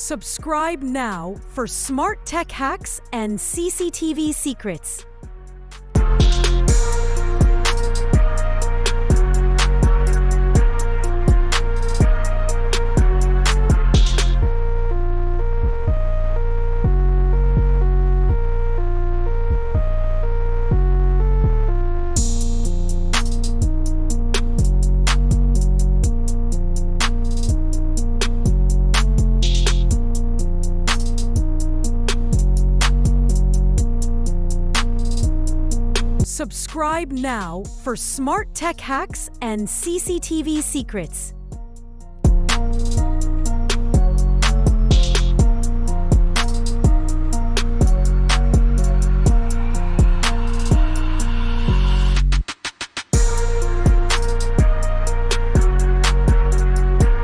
Subscribe now for smart tech hacks and CCTV secrets. Subscribe now for smart tech hacks and CCTV secrets.